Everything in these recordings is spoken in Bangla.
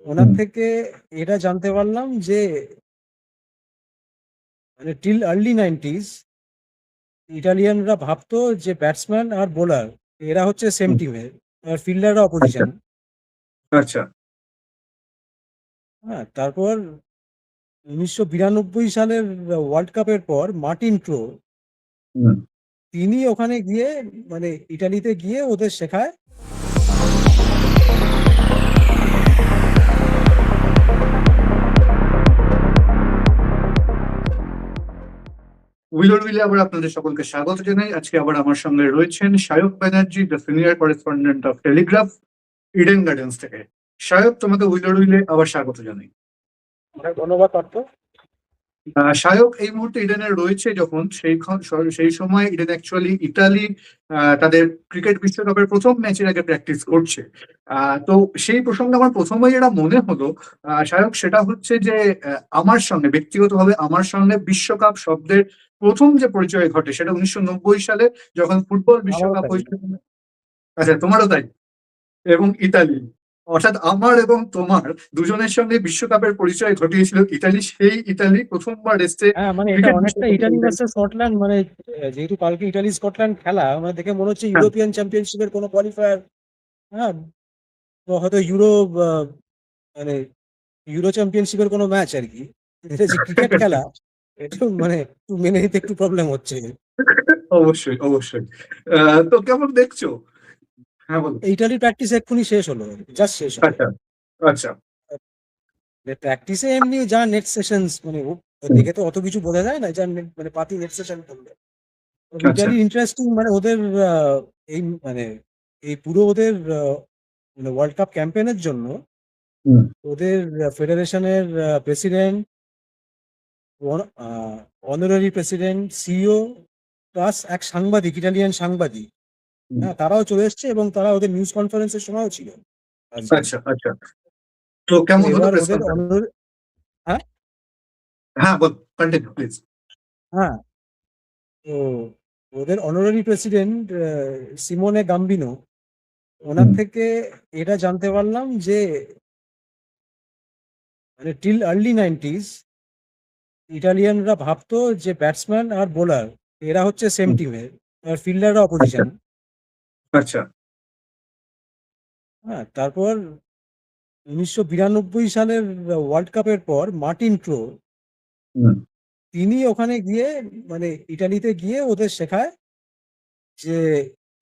ওনার হুম, থেকে এটা জানতে পারলাম যে মানে টিল আর্লি 90s ইটালিয়ানরা ভাবতো যে ব্যাটসম্যান আর বোলার এরা হচ্ছে সেম হুম, টিমের, আর ফিল্ডাররা আচ্ছা অপোজিশন। আচ্ছা। হ্যাঁ, তারপর 1992 সালের ওয়ার্ল্ড কাপের পর মার্টিন ক্রো হুম। তিনি ওখানে গিয়ে মানে ইটালিতে গিয়ে ওদের শেখায়। উইলর উইলে আবার আপনাদের সকলকে স্বাগত জানাই। আজকে আবার আমার সঙ্গে রয়েছেন Sayak Banerjee, the senior correspondent of Telegraph, Eden gardens থেকে। সায়ক, তোমাকে উইলর উইলে আবার স্বাগত জানাই। অনেক ধন্যবাদ পার্থ। সায়ক এই মুহূর্তে ইডেনে রয়েছে, যখন সেই সময় ইডেন অ্যাকচুয়ালি ইতালি তাদের ক্রিকেট বিশ্বকাপের প্রথম ম্যাচের আগে প্র্যাকটিস করছে। তো সেই প্রসঙ্গে আমার প্রথমেই যেটা মনে হলো সায়ক, সেটা হচ্ছে যে আমার সঙ্গে ব্যক্তিগতভাবে আমার সঙ্গে বিশ্বকাপ শব্দের প্রথম যে পরিচয় ঘটে সেটা 1990 সালে, যখন ফুটবল আমারও বিশ্বকাপ তাই। হয়েছিল। আচ্ছা, তোমারও তাই? এবং ইতালি, অর্থাৎ আমার এবং তোমার দুজনের সঙ্গে বিশ্বকাপের পরিচয় ঘটিয়েছিল ইতালি। সেই ইতালি প্রথমবার এসছে হ্যাঁ, মানে এটা ক্রিকেট অনেকটা বিশ্বকাপে। ইটালি ভার্সেস স্কটল্যান্ড, মানে যেহেতু কালকে ইটালি স্কটল্যান্ড খেলা, মানে দেখে মনে হচ্ছে হ্যাঁ, ইউরোপিয়ান চ্যাম্পিয়নশিপের কোনো কোয়ালিফায়ার। হ্যাঁ, তো হয়তো মানে ইউরো চ্যাম্পিয়নশিপের কোনো ম্যাচ আর কি। এটা যে ক্রিকেট খেলা, একটু মানে একটু মেনে নিতে একটু প্রবলেম হচ্ছে। অবশ্যই অবশ্যই। তো কেমন দেখছো? হ্যাঁ, বলো। ইটালির প্র্যাকটিস এক্ষুনি শেষ হলো, জাস্ট শেষ হলো। আচ্ছা আচ্ছা। প্র্যাকটিসে এমনি যা নেট সেশনস, মানে হুম, দেখে তো অত কিছু বোঝা যায় না, যা মানে পাতি নেট সেশন করলে। আচ্ছা। ইটালি ইন্টারেস্টিং, মানে ওদের এই মানে এই পুরো ওদের মানে ওয়ার্ল্ড কাপ ক্যাম্পেইনের জন্য হুম, ওদের ফেডারেশনের president, honorary president, CEO plus এক সাংবাদিক, ইটালিয়ান সাংবাদিক। হুম, হ্যাঁ, তারাও চলে এসছে এবং তারা ওদের নিউজ কনফারেন্সের সময়ও ছিল আজকে। আচ্ছা আচ্ছা। তো তো কেমন হলো এবার প্রেস ওদের কনফারেন্স? হ্যাঁ, হ্যাঁ, বল, কন্টিনিউ প্লিজ। হ্যাঁ, তো ওদের অনারারি প্রেসিডেন্ট সিমোনে গাম্বিনো, ওনার হুম, থেকে এটা জানতে পারলাম যে মানে টিল আর্লি 90s ইটালিয়ানরা ভাবতো যে ব্যাটসম্যান আর বোলার এরা হচ্ছে সেম হুম, টিমের, আর ফিল্ডাররা আচ্ছা অপোজিশন। আচ্ছা। হ্যাঁ, তারপর 1992 সালের ওয়ার্ল্ড কাপের পর মার্টিন ক্রো হুম, তিনি ওখানে গিয়ে মানে ইটালিতে গিয়ে ওদের শেখায় যে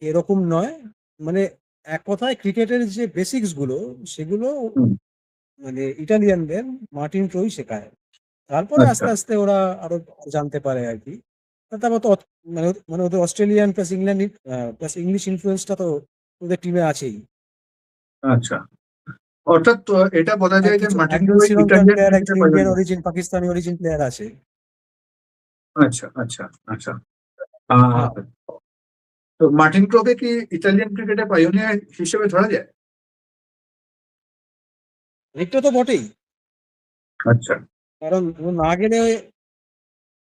এরকম নয়, মানে এক কথায় ক্রিকেটের যে বেসিক্স গুলো সেগুলো হুম, মানে ইটালিয়ানদের মার্টিন ক্রোই শেখায়। তারপরে আচ্ছা আস্তে আস্তে ওরা আরো জানতে পারে আর কি। তারপর তো মানে মানে ওদের Australian plus England plus English ইনফ্লুয়েন্সটা তো ওদের টিমে আছেই। আচ্ছা। অর্থাৎ তো এটা বলা আর যায় যে কিছু মার্টিন একজন ক্রো শ্রীলঙ্কান ইটালিয়ান প্লেয়ার, ক্রিকেটে একজন Indian pioneer. Origin, Pakistani origin player আছে। আচ্ছা আচ্ছা আচ্ছা। আহ, হ্যাঁ, তো মার্টিন ক্রোকে কি ইতালিয়ান ক্রিকেটে পাইওনিয়ার হিসেবে ধরা যায়? এটা তো বটেই। আচ্ছা। কারণ ও না গেলে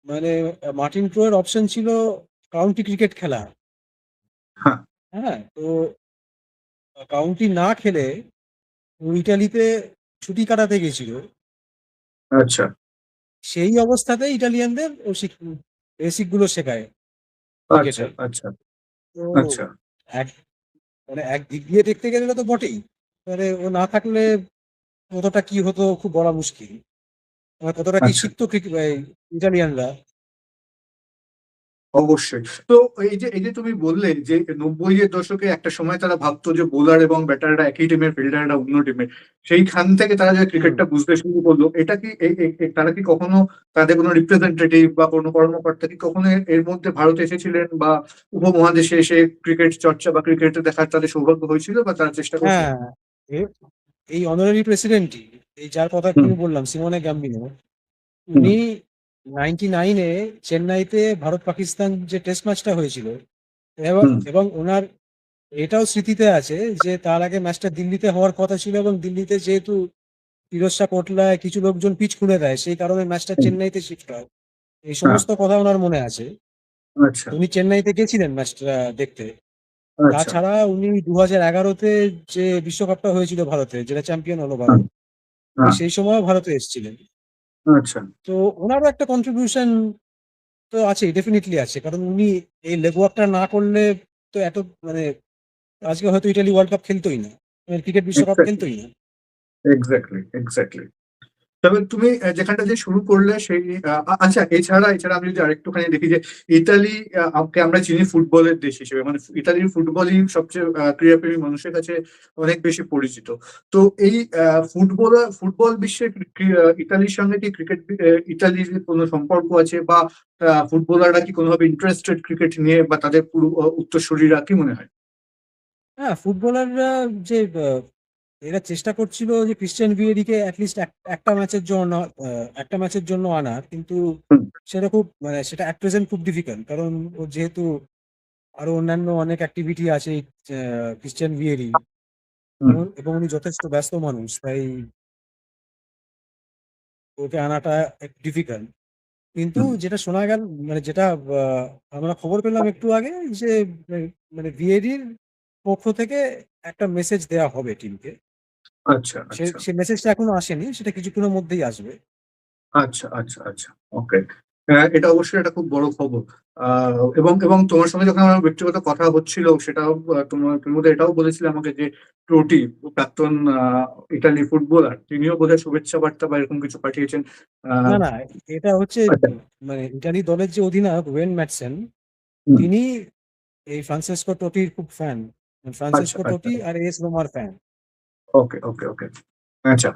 মানে মার্টিন ক্রো এর অপশন ছিল কাউন্টি ক্রিকেট খেলা। হ্যাঁ। হ্যাঁ, তো কাউন্টি না খেলে ও ইটালিতে ছুটি কাটাতে গেছিল। আচ্ছা সেই অবস্থাতে ইটালিয়ানদের ও বেসিক গুলো শেখায় আচ্ছা ক্রিকেটের। আচ্ছা তো আচ্ছা এক মানে এক দিক দিয়ে দেখতে গেলে তো বটেই, মানে ও না থাকলে কতটা কি হতো খুব বলা মুশকিল। মানে কতটা কি আচ্ছা। শিখতো ইটালিয়ানরা। অবশ্যই। তো এই যে তুমি বললে যে 90 এর দশকে একটা সময় তারা ভাবতো যে বোলার এবং ব্যাটাররা একই টিমের, ফিল্ডাররা অন্য টিমের। সেইখান থেকে তারা যে হুম। ক্রিকেটটা বুঝতে শুরু করলো, এটা কি তারা কি কখনো তাদের কোনো রিপ্রেজেন্টেটিভ বা কোনো কর্মকর্তা কি কখনো এর মধ্যে ভারতে এসেছিলেন, বা উপমহাদেশে এসে ক্রিকেট চর্চা বা ক্রিকেট দেখার তাদের সৌভাগ্য হয়েছিল, বা তারা চেষ্টা করছেন? হ্যাঁ, এ- এই অনারারি প্রেসিডেন্টই, এই যার কথা হুম, তুমি বললাম সিমোনে গাম্বিনো, হুম, উনি 99-এ চেন্নাইতে ভারত পাকিস্তান যে টেস্ট ম্যাচটা হয়েছিল, এবং হুম, এবং ওনার এটাও স্মৃতিতে আছে যে তার আগে ম্যাচটা দিল্লিতে হওয়ার কথা ছিল, এবং দিল্লিতে যেহেতু ফিরোজ শাহ কোটলায় কিছু লোকজন পিচ খুঁড়ে দেয়, সেই কারণে ম্যাচটা হুম, চেন্নাইতে শিফট হয়। এই হ্যাঁ, সমস্ত কথা ওনার মনে আছে। আচ্ছা উনি চেন্নাইতে গেছিলেন ম্যাচটা দেখতে। আচ্ছা। তাছাড়া উনি 2011-তে যে বিশ্বকাপটা হয়েছিল ভারতে, যেটা চ্যাম্পিয়ন হলো হ্যাঁ, ভারত, হ্যাঁ, সেই সময়ও ভারতে এসেছিলেন। আচ্ছা, তো ওনারও একটা কন্ট্রিবিউশন তো আছেই, ডেফিনিটলি আছে। কারণ উনি এই লেগওয়ার্কটা না করলে তো এত মানে আজকে হয়তো ইতালি ওয়ার্ল্ড কাপ খেলতোই না। ক্রিকেট বিশ্বকাপ এক্স্যাক্টলি, খেলতোই না। Exactly, exactly. তবে তুমি যেখানটা যে শুরু করলে সেই আচ্ছা, এছাড়া আমি যদি আরেকটুখানি দেখি যে ইতালি কে আমরা চিনি ফুটবলের দেশ হিসেবে, মানে ইতালির ফুটবলই সবচেয়ে ক্রীড়াপ্রেমী মানুষের কাছে অনেক বেশি পরিচিত। তো এই ফুটবল বিশ্বে ইতালির সঙ্গে কি ইতালির কোনো সম্পর্ক আছে, বা ফুটবলাররা কি কোনোভাবে ইন্টারেস্টেড ক্রিকেট নিয়ে, বা তাদের পুরো উত্তরসূরিরা, কি মনে হয়? হ্যাঁ, ফুটবলাররা যে এরা চেষ্টা করছিল যে ক্রিশ্চিয়ান ভিয়েরিকে অ্যাটলিস্ট একটা ম্যাচের জন্য আনার, কিন্তু হুম, সেটা খুব মানে সেটা অ্যাট প্রেজেন্ট খুব ডিফিকাল্ট। কারণ ও যেহেতু আরো অন্যান্য অনেক অ্যাক্টিভিটি আছে এই, ক্রিশ্চিয়ান ভিয়েরি, হুম, এবং উনি যথেষ্ট ব্যস্ত মানুষ, তাই ওকে আনাটা একটু ডিফিকাল্ট। কিন্তু হুম। যেটা শোনা গেল, মানে যেটা আমরা খবর পেলাম একটু আগে, যে মানে মানে ভিয়েরির পক্ষ থেকে একটা মেসেজ দেওয়া হবে টিমকে। আচ্ছা, সে আচ্ছা, সে মেসেজটা এখনো আসেনি, সেটা কিছুক্ষণের মধ্যেই আসবে। আচ্ছা, আচ্ছা, আচ্ছা, ওকে। এটা অবশ্যই একটা খুব বড় খবর। এবং তোমার সঙ্গে যখন আমার ব্যক্তিগত কথা হচ্ছিল, সেটাও তুমি বোধহয় এটাও বলেছিলে আমাকে যে টোটি, প্রাক্তন ইতালি ফুটবলার, তিনিও বোধহয় শুভেচ্ছা বার্তা বা এরকম কিছু পাঠিয়েছেন। না আহ, না, এটা হচ্ছে আচ্ছা, মানে ইটালি দলের যে অধিনায়ক ওয়েন ম্যাটসেন, হুম, তিনি এই ফ্রান্সেসকো টোটির খুব ফ্যান। আচ্ছা, ফ্রান্সেসকো আচ্ছা, টোটি আর এস রোমার ফ্যান। ওকে, ওকে, ওকে, আচ্ছা।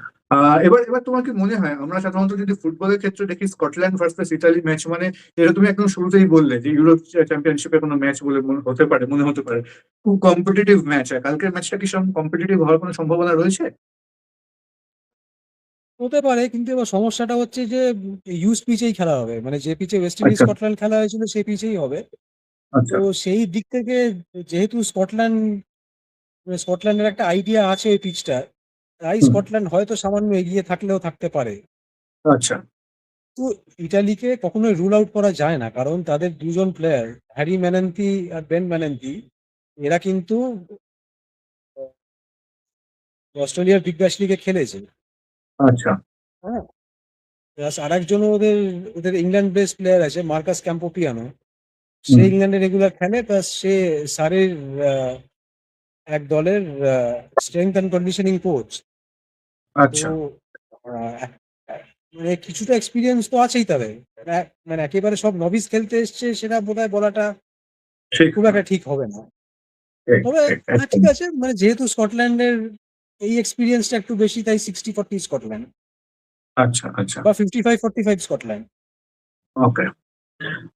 এবার এবার তোমার কি মনে হয়, আমরা সাধারণত যদি ফুটবলের ক্ষেত্রে দেখি স্কটল্যান্ড ভার্সেস ইতালি ম্যাচ, মানে যেটা তুমি একদম শুরুতেই বললে যে ইউরোপ চ্যাম্পিয়নশিপের কোনো ম্যাচ বলে মনে হতে পারে, খুব কম্পিটিটিভ ম্যাচ হয় কালকের ম্যাচটা, কি সব কম্পিটিটিভ হওয়ার কোনো সম্ভাবনা রয়েছে? হতে পারে, কিন্তু এবার সমস্যাটা হচ্ছে যে ইউজ পিচেই খেলা হবে, মানে যে পিচে ওয়েস্ট ইন্ডিজ আচ্ছা, স্কটল্যান্ড খেলা হয়েছিল সেই পিচেই হবে। তো আচ্ছা, সেই দিক থেকে যেহেতু স্কটল্যান্ডের একটা আইডিয়া আছে ওই পিচটা, তাই হুম, স্কটল্যান্ড হয়তো সামান্য এগিয়ে থাকলেও থাকতে পারে। আচ্ছা, তো ইটালিকে কখনোই রুল আউট করা যায় না, কারণ তাদের দুজন প্লেয়ার, হ্যারি ম্যানেন্তি আর বেন ম্যানেন্তি, এরা কিন্তু অস্ট্রেলিয়ার বিগ ব্যাশ লিগে খেলেছে। আচ্ছা, হ্যাঁ, প্লাস আর একজন ওদের ওদের ইংল্যান্ড বেস প্লেয়ার আছে, মার্কাস ক্যাম্পোপিয়ানো। সে হুম, ইংল্যান্ডে রেগুলার খেলে, প্লাস সে সারের এক দলের স্ট্রেংথ অ্যান্ড কন্ডিশনিং কোচ। তো আচ্ছা, আহ, এক- মানে কিছুটা এক্সপিরিয়েন্স তো আছেই তাদের। মানে একেবারে সব নভিস খেলতে এসছে সেটা বোধহয় বলাটা ঠিক খুব একটা নয়, ঠিক হবে না। ঠিক, তবে ঠিক, হ্যাঁ, একদম ঠিক আছে, মানে যেহেতু স্কটল্যান্ডের এই এক্সপিরিয়েন্সটা একটু বেশি, তাই 60-40 স্কটল্যান্ড, আচ্ছা, আচ্ছা, বা 55-45 স্কটল্যান্ড। ওকে।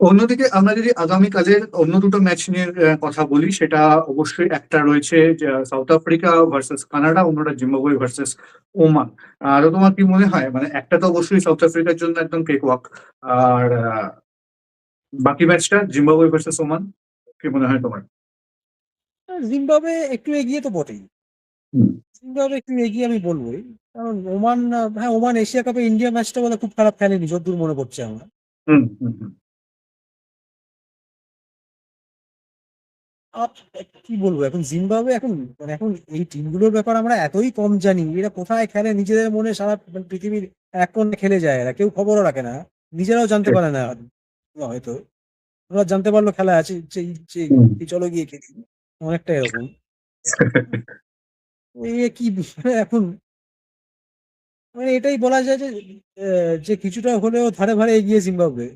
অন্যদিকে আমরা যদি আগামীকালের অন্য দুটো ম্যাচ নিয়ে কথা বলি, সেটা অবশ্যই একটা রয়েছে যে সাউথ আফ্রিকা ভার্সেস কানাডা, অন্যটা জিম্বাবুয়ে ভার্সেস ওমান। আর তোমার কি মনে হয়, মানে একটা তো অবশ্যই সাউথ আফ্রিকার জন্য একদম কেক ওয়াক, আর বাকি ম্যাচটা জিম্বাবুয়ে ভার্সেস ওমান, কি মনে হয় তোমার? জিম্বাবুয়ে একটু এগিয়ে তো বটেই। হুম, জিম্বাবুয়ে একটু এগিয়ে আমি বলবোই। কারণ ওমান, হ্যাঁ, ওমান এশিয়া কাপে ইন্ডিয়া ম্যাচটা বলে খুব খারাপ খেলেনি যতদূর মনে পড়ছে আমার। হুম, হুম, হুম, আপ কি বলবো, এখন জিম্বাবুয়ে এখন মানে এখন এই টিমগুলোর ব্যাপার আমরা এতই কম জানি, এরা কোথায় খেলে নিজেদের মনে, সারা মানে পৃথিবীর এক কোণে খেলে যায়, এরা কেউ খবরও রাখে না, নিজেরাও জানতে ঠিক, পারে না হয়তো। ওরা জানতে পারলো খেলা আছে, হুম। চলো গিয়ে খেলি, অনেকটা এরকম। কি এখন মানে এটাই বলা যায় যে যে কিছুটা হলেও ধারে ধারে এগিয়ে জিম্বাবুয়ে।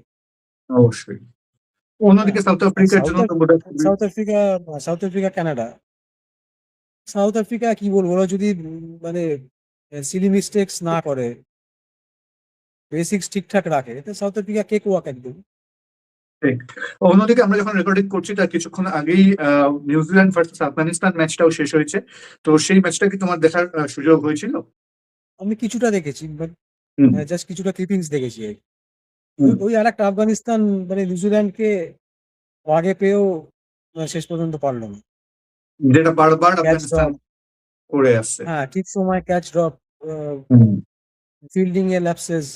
অবশ্যই। হ্যাঁ, অন্যদিকে সাউথ আর আফ্রিকার জন্য তো বোধহয় খুবই। South Africa Canada, south Africa কি বলবো, ওরা যদি মানে সিলি মিস্টেক্স না করে, বেসিক্স ঠিকঠাক রাখে, তো সাউথ আফ্রিকা কেক ওয়াক একদম। ঠিক। অন্যদিকে আমরা যখন রেকর্ডিং করছি তার কিছুক্ষণ আগেই নিউজিল্যান্ড ভার্সেস আফগানিস্তান ম্যাচটাও শেষ হয়েছে। তো সেই ম্যাচটা কি তোমার দেখার সুযোগ হয়েছিল? আমি কিছুটা দেখেছি, বাট হুম, জাস্ট কিছুটা ক্লিপিংস দেখেছি আর কি। ওই হুম। ওই আর একটা আফগানিস্তান মানে নিউজিল্যান্ডকে আগে পেয়েও শেষ পর্যন্ত পারলো না। যেটা বারবার ক্যাচ আফগানিস্তান ড্রপ, করে আসছে। হ্যাঁ ঠিক সময় ক্যাচ ড্রপ, হুম, ফিল্ডিং এ ল্যাপসেস।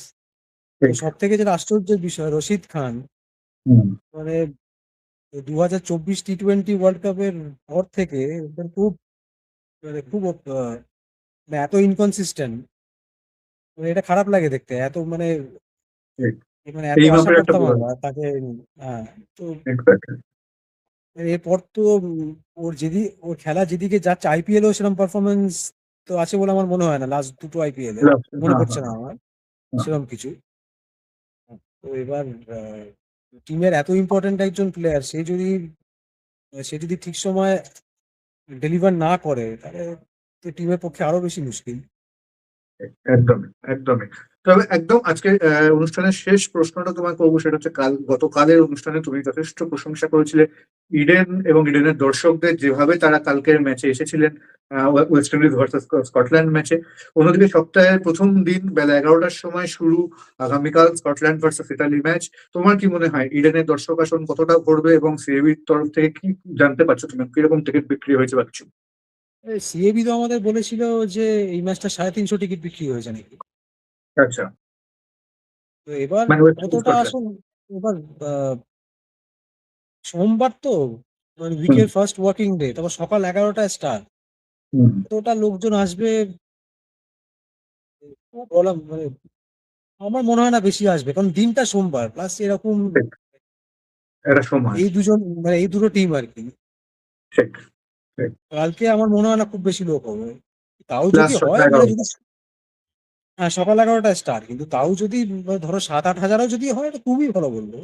তো ঠিক। সব থেকে যেটা আশ্চর্যের বিষয়, রশিদ খান হুম, মানে 2024 টি-টোয়েন্টি ওয়ার্ল্ড কাপের পর থেকে ওদের খুব মানে এত ইনকনসিস্টেন্ট। এটা খারাপ লাগে দেখতে, এত মানে ঠিক। মানে এত এই আশা মাপের একটা করতাম গোল। আমরা তাকে। হ্যাঁ, তো এক্স্যাক্টলি। এরপর তো ওর খেলা যেদিকে যাচ্ছে, আইপিএলও সেরকম পারফরমেন্স তো আছে বলে আমার মনে হয় না, লাস্ট দুটো আইপিএল এ মনে হ্যাঁ, পড়ছে হ্যাঁ, না আমার হ্যাঁ। সেরকম কিছু। তো এবার টিমের এত ইম্পর্টেন্ট একজন প্লেয়ার, সে যদি ঠিক সময় ডেলিভার না করে, তাহলে তো টিমের পক্ষে আরো বেশি মুশকিল। একদমই, একদমই। তবে একদম আজকে অনুষ্ঠানের শেষ প্রশ্নটা তোমায় করবো, সেটা হচ্ছে গতকালের অনুষ্ঠানে তুমি যথেষ্ট প্রশংসা করেছিলে ইডেন এবং ইডেনের দর্শকদের, যেভাবে তারা কালকের ম্যাচে এসেছিলেন, ওয়েস্ট ইন্ডিজ ভার্সেস স্কটল্যান্ড ম্যাচে। অন্যদিকে সপ্তাহের প্রথম দিন বেলা 11টার সময় শুরু, আগামীকাল স্কটল্যান্ড ভার্সেস ইতালি ম্যাচ। তোমার কি মনে হয় ইডেনের দর্শক আসন কতটা ভরবে, এবং সিএবির তরফ থেকে কি জানতে পারছো তুমি, কিরকম টিকিট বিক্রি হয়েছে বা কিছু? সিএবি তো আমাদের বলেছিল যে এই ম্যাচটা 350 টিকিট বিক্রি হয়েছে নাকি। আচ্ছা। তো এবার মানে ওয়েস্ট ইন্ডিজ কতটা স্কটল্যান্ড। আসুন, এবার সোমবার তো, মানে হুম, উইকের ফার্স্ট ওয়ার্কিং ডে, তারপর সকাল 11টায় স্টার্ট, হুম। কতটা লোকজন আসবে বলা মানে আমার মনে হয় না বেশি আসবে, কারণ দিনটা সোমবার, প্লাস এরকম ঠিক, একটা সময়। এই দুটো টিম আর কি। ঠিক, ঠিক। কালকে আমার মনে হয় না খুব বেশি লোক হবে। তাও যদি লাস্ট হয়, সপ্তাহে মানে 11। যদি হ্যাঁ সকাল 11টায় স্টার্ট, কিন্তু তাও যদি ধরো 7-8 হাজারও যদি হয়, এটা খুবই ভালো বলবো।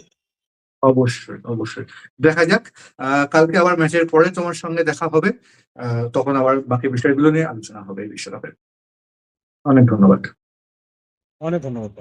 অবশ্যই, অবশ্যই। দেখা যাক। কালকে আবার ম্যাচের পরে তোমার সঙ্গে দেখা হবে। তখন আবার বাকি বিষয়গুলো নিয়ে আলোচনা হবে এই বিশ্বকাপের। অনেক ধন্যবাদ। অনেক ধন্যবাদ।